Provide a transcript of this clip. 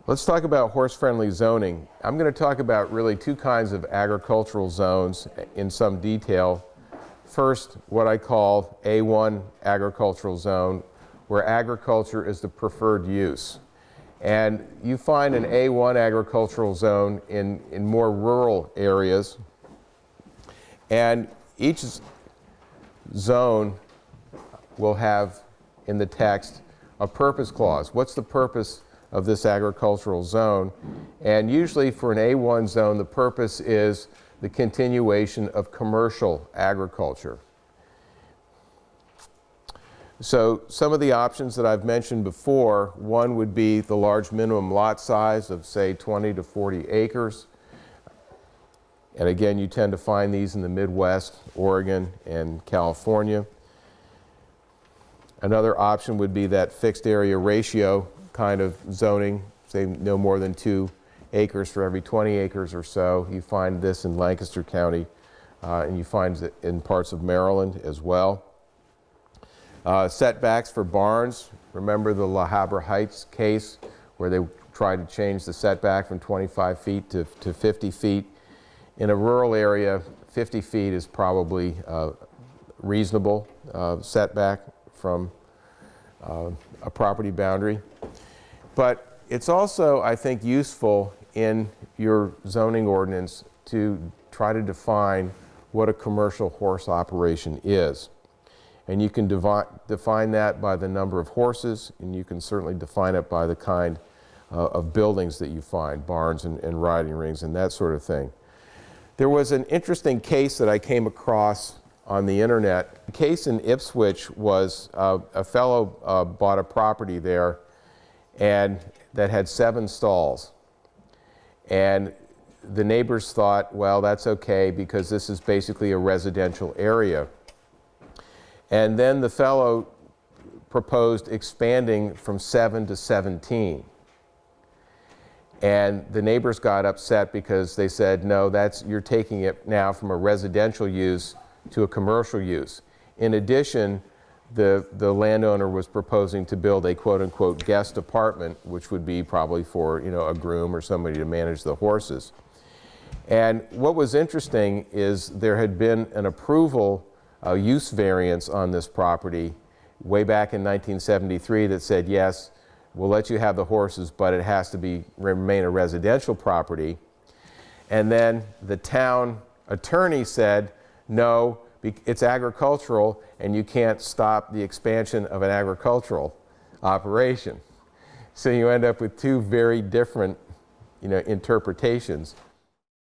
Let's talk about horse-friendly zoning. I'm going to talk about really two kinds of agricultural zones in some detail. First, what I call A1 agricultural zone, where agriculture is the preferred use. And you find an A1 agricultural zone in more rural areas. And each zone will have in the text a purpose clause. What's the purpose of this agricultural zone? And usually for an A1 zone, the purpose is the continuation of commercial agriculture. So some of the options that I've mentioned before, one would be the large minimum lot size of, say, 20 to 40 acres. And again, you tend to find these in the Midwest, Oregon, and California. Another option would be that fixed area ratio kind of zoning, say no more than 2 acres for every 20 acres or so. You find this in Lancaster County, and you find it in parts of Maryland as well. Setbacks for barns. Remember the La Habra Heights case where they tried to change the setback from 25 feet to 50 feet. In a rural area, 50 feet is probably reasonable setback from a property boundary. But it's also, I think, useful in your zoning ordinance to try to define what a commercial horse operation is. And you can define that by the number of horses, and you can certainly define it by the kind of buildings that you find, barns and riding rings and that sort of thing. There was an interesting case that I came across on the internet. The case in Ipswich was a fellow bought a property there and that had 7 stalls. And the neighbors thought, well, that's okay because this is basically a residential area. And then the fellow proposed expanding from 7 to 17. And the neighbors got upset because they said, no, you're taking it now from a residential use to a commercial use. In addition, the landowner was proposing to build a quote-unquote guest apartment, which would be probably for a groom or somebody to manage the horses. And what was interesting is there had been an approval use variance on this property way back in 1973 that said, yes, we'll let you have the horses, but it has to remain a residential property. And then the town attorney said, no, it's agricultural and you can't stop the expansion of an agricultural operation. So you end up with two very different interpretations